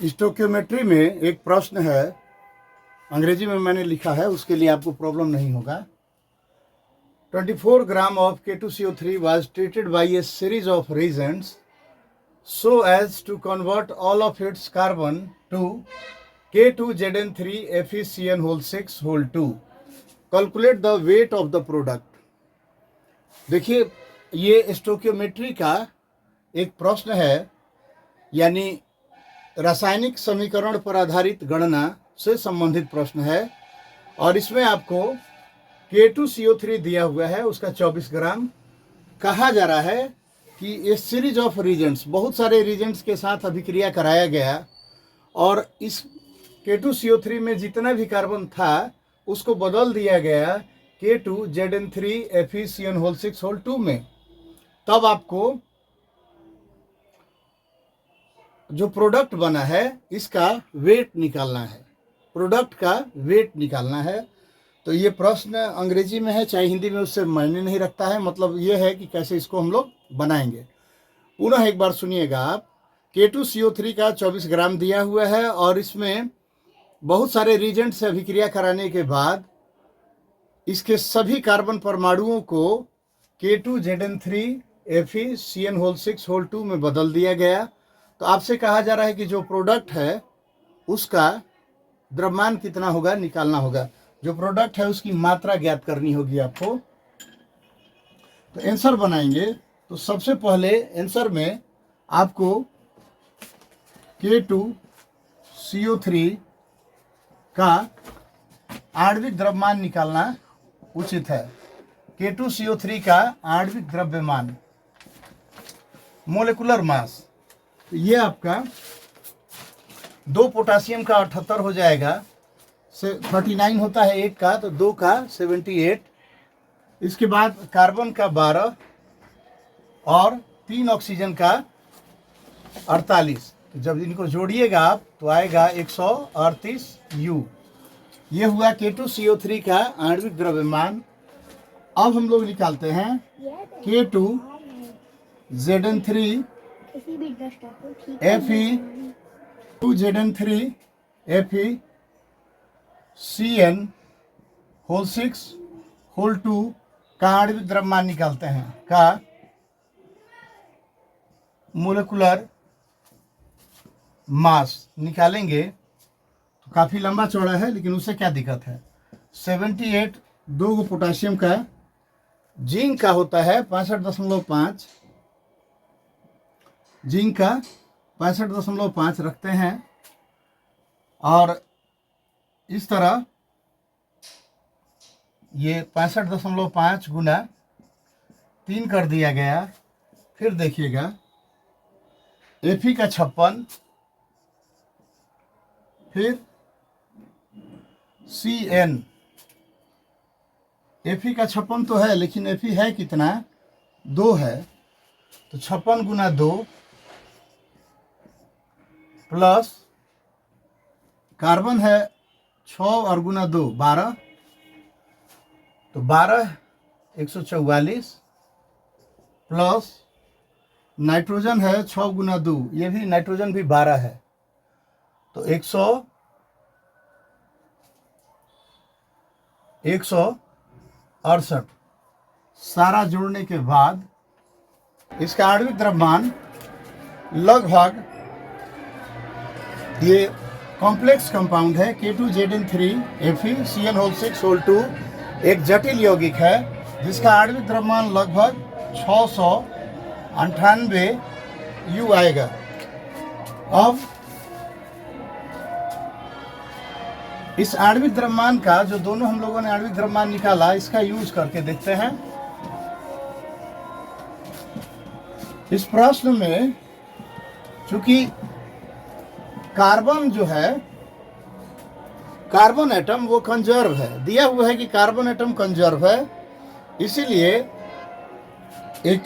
Stoichiometry में एक प्रश्न है, अंग्रेजी में मैंने लिखा है, उसके लिए आपको प्रॉब्लम नहीं होगा। 24 gram of K2CO3 was treated by a series of reagents so as to convert all of its carbon to K2ZN3FeCN6 2. Calculate the weight of the product. देखिए, ये स्टोकियोमेट्री का एक प्रश्न है, यानी रासायनिक समीकरण पर आधारित गणना से संबंधित प्रश्न है। और इसमें आपको K2CO3 दिया हुआ है, उसका 24 ग्राम। कहा जा रहा है कि ये सीरीज ऑफ रीजेंट्स, बहुत सारे रीजेंट्स के साथ अभिक्रिया कराया गया और इस K2CO3 में जितना भी कार्बन था उसको बदल दिया गया K2ZN3FeCN6 में। तब आपको जो प्रोडक्ट बना है इसका वेट निकालना है, प्रोडक्ट का वेट निकालना है। तो ये प्रश्न अंग्रेजी में है, चाहे हिंदी में, उससे मायने नहीं रखता है। मतलब ये है कि कैसे इसको हम लोग बनाएंगे। पुनः एक बार सुनिएगा आप। K2CO3 का 24 ग्राम दिया हुआ है और इसमें बहुत सारे रीजेंट से अभिक्रिया कराने के बाद इसके सभी कार्बन परमाणुओं को K2ZN3FeCN6 में बदल दिया गया। तो आपसे कहा जा रहा है कि जो प्रोडक्ट है उसका द्रव्यमान कितना होगा, निकालना होगा। जो प्रोडक्ट है उसकी मात्रा ज्ञात करनी होगी आपको। तो आंसर बनाएंगे। तो सबसे पहले आंसर में आपको K2CO3 का आणविक द्रव्यमान निकालना उचित है। K2CO3 का आणविक द्रव्यमान, मोलेकुलर मास, ये आपका 2 पोटासियम का 78 हो जाएगा, 39 होता है एक का, तो 2 का 78। इसके बाद कार्बन का 12 और 3 ऑक्सीजन का 48। तो जब इनको जोड़िएगा आप तो आएगा 138 U। ये हुआ K2CO3 का आणविक द्रव्यमान। अब हम लोग निकालते हैं K2ZN3 FeCN6 का आणविक द्रव्यमान निकालते हैं, का मोलेकुलर मास निकालेंगे। तो काफ़ी लंबा चौड़ा है, लेकिन उससे क्या दिक्कत है। 78 2 गो पोटासियम का, जिंक का होता है 65.5, जिंक का 65.5 रखते हैं और इस तरह ये 65.5 गुना 3 कर दिया गया। फिर देखिएगा Fe का 56, फिर Cn, Fe का 56 तो है, लेकिन Fe है कितना, 2 है। तो 56 गुना 2 प्लस कार्बन है 6 और गुना 2 12, तो 12 144 प्लस नाइट्रोजन है 6 गुना 2, ये भी नाइट्रोजन भी 12 है, तो 168। सारा जोड़ने के बाद इसका आणविक द्रव्यमान लगभग, ये कॉम्प्लेक्स कंपाउंड है K2ZN3FeCN6 एक जटिल यौगिक है जिसका आणविक द्रव्यमान लगभग 698 U आएगा। अब इस आणविक द्रव्यमान का, जो दोनों हम लोगों ने आणविक द्रव्यमान निकाला, इसका यूज करके देखते हैं। इस प्रश्न में चूंकि कार्बन जो है, कार्बन एटम वो कंजर्व है, दिया हुआ है कि कार्बन एटम कंजर्व है, इसीलिए एक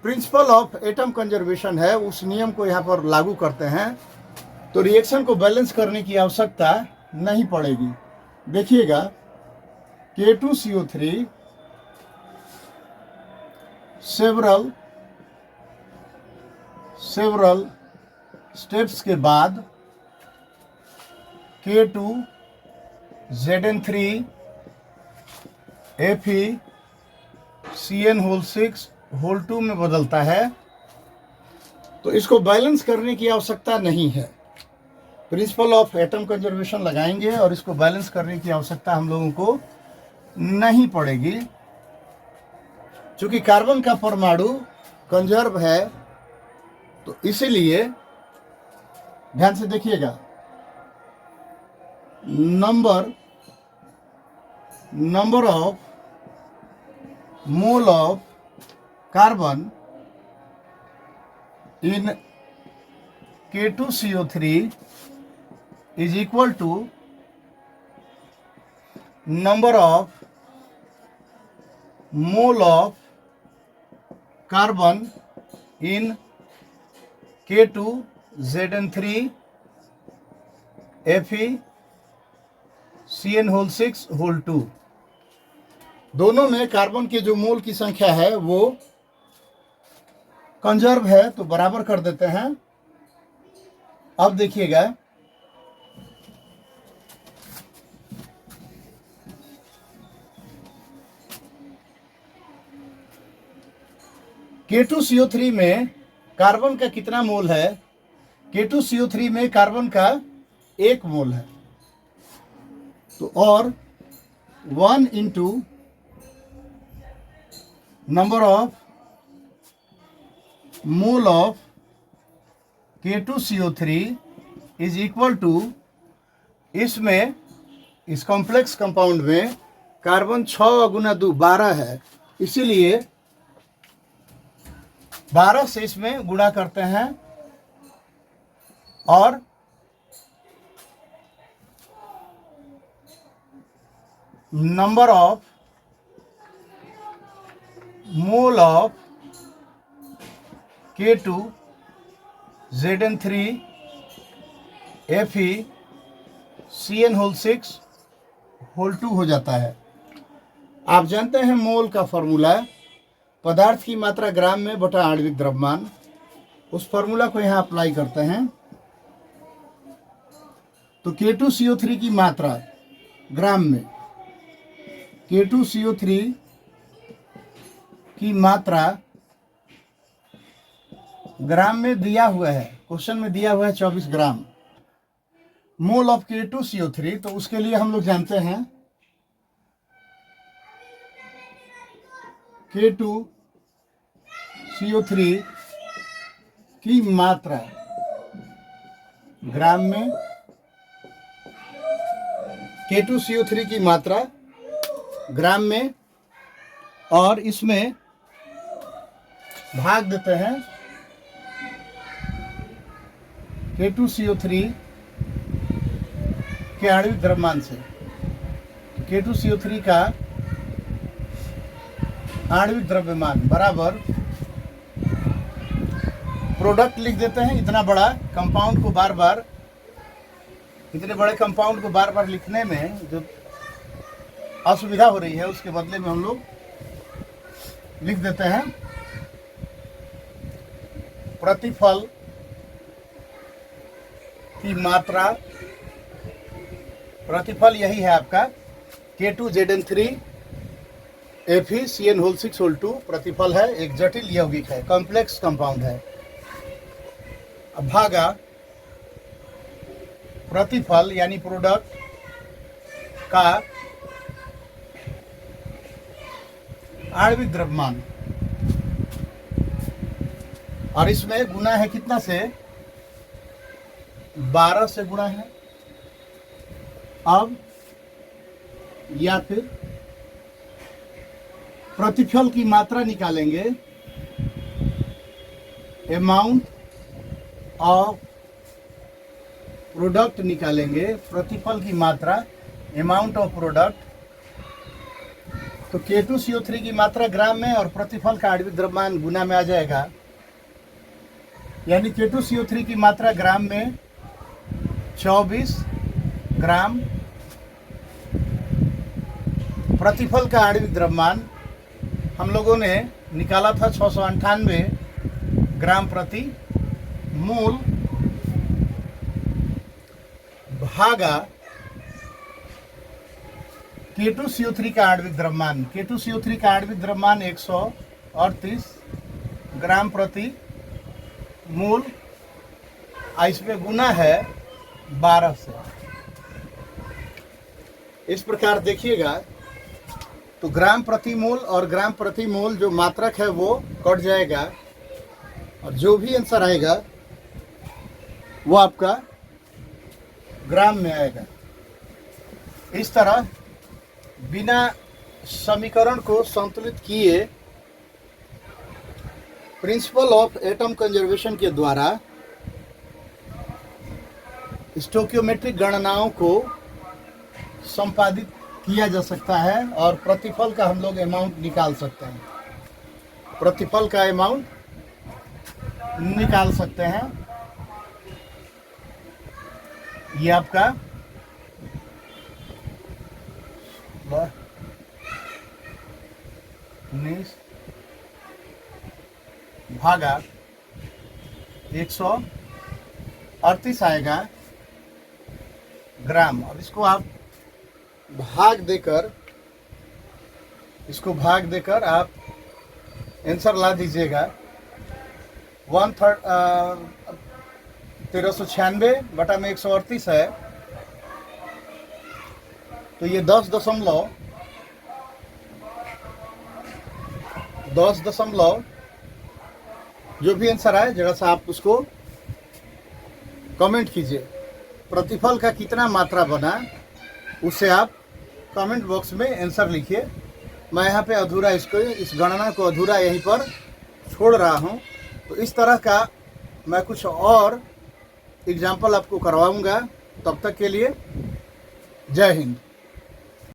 प्रिंसिपल ऑफ एटम कंजर्वेशन है, उस नियम को यहाँ पर लागू करते हैं। तो रिएक्शन को बैलेंस करने की आवश्यकता नहीं पड़ेगी। देखिएगा K2CO3 several स्टेप्स के बाद K2Zn3 FeCN6 में बदलता है, तो इसको बैलेंस करने की आवश्यकता नहीं है। प्रिंसिपल ऑफ एटम कंजर्वेशन लगाएंगे और इसको बैलेंस करने की आवश्यकता हम लोगों को नहीं पड़ेगी, क्योंकि कार्बन का परमाणु कंजर्व है। तो इसीलिए ध्यान से देखिएगा, number of mole of carbon in K2CO3 is equal to number of mole of carbon in K2Zn3 FeCN6 दोनों में कार्बन के जो मोल की संख्या है वो कंजर्व है, तो बराबर कर देते हैं। अब देखिएगा, K2CO3 में कार्बन का कितना मोल है? K2CO3 में कार्बन का 1 मोल है, तो और 1 into number of mole of K2CO3 is equal to, इसमें इस कॉम्प्लेक्स कंपाउंड में कार्बन 6 गुना 2 12 है, इसीलिए 12 से इसमें गुणा करते हैं और number of mole of K2Zn3 FeCN6 हो जाता है। आप जानते हैं मोल का फॉर्मूला पदार्थ की मात्रा ग्राम में बटा आणविक द्रव्यमान। उस फॉर्मूला को यहाँ अप्लाई करते हैं, तो K2CO3 की मात्रा ग्राम में, K2CO3 की मात्रा ग्राम में दिया हुआ है, क्वेश्चन में दिया हुआ है 24 ग्राम। मोल ऑफ K2CO3, तो उसके लिए हम लोग जानते हैं K2CO3 की मात्रा ग्राम में, K2CO3 की मात्रा ग्राम में, और इसमें भाग देते हैं K2CO3 के आणविक द्रव्यमान से। K2CO3 का आणविक द्रव्यमान बराबर प्रोडक्ट लिख देते हैं। इतना बड़ा कंपाउंड को बार बार, इतने बड़े कंपाउंड को बार बार लिखने में जो असुविधा हो रही है, उसके बदले में हम लोग लिख देते हैं प्रतिफल की मात्रा। प्रतिफल यही है आपका K2Zn3 FeCN6 प्रतिफल है, एक जटिल यौगिक है, कॉम्प्लेक्स कंपाउंड है। अब भागा प्रतिफल यानी प्रोडक्ट का आणविक द्रव्यमान, और इसमें गुना है कितना से? 12 से गुणा है। अब या फिर प्रतिफल की मात्रा निकालेंगे, अमाउंट ऑफ प्रोडक्ट निकालेंगे, प्रतिफल की मात्रा अमाउंट ऑफ प्रोडक्ट। तो K2CO3 की मात्रा ग्राम में और प्रतिफल का आणविक द्रव्यमान गुना में आ जाएगा, यानी K2CO3 की मात्रा ग्राम में 24 ग्राम, प्रतिफल का आणविक द्रव्यमान हम लोगों ने निकाला था 698 ग्राम प्रति मोल। भागा K2CO3 का आणविक द्रव्यमान। K2CO3 का आणविक द्रव्यमान 138 ग्राम प्रति मोल, इसमें गुना है 12 से। इस प्रकार देखिएगा तो ग्राम प्रति मोल और ग्राम प्रति मोल जो मात्रक है वो कट जाएगा और जो भी आंसर आएगा वो आपका ग्राम में आएगा। इस तरह बिना समीकरण को संतुलित किए प्रिंसिपल ऑफ एटम कंजर्वेशन के द्वारा स्टोकियोमेट्रिक गणनाओं को संपादित किया जा सकता है और प्रतिफल का हम लोग अमाउंट निकाल सकते हैं। प्रतिफल का अमाउंट निकाल सकते हैं। ये आपका 19 भागा 138 आएगा ग्राम। अब इसको आप भाग देकर आप आंसर ला दीजिएगा। 1396 बटा में 138 है तो ये 10 दशमलव जो भी आंसर आए जरा सा आप उसको कमेंट कीजिए। प्रतिफल का कितना मात्रा बना उससे आप कमेंट बॉक्स में आंसर लिखिए। मैं यहाँ पे अधूरा इस गणना को अधूरा यहीं पर छोड़ रहा हूँ। तो इस तरह का मैं कुछ और एग्जाम्पल आपको करवाऊँगा। तब तक के लिए जय हिंद।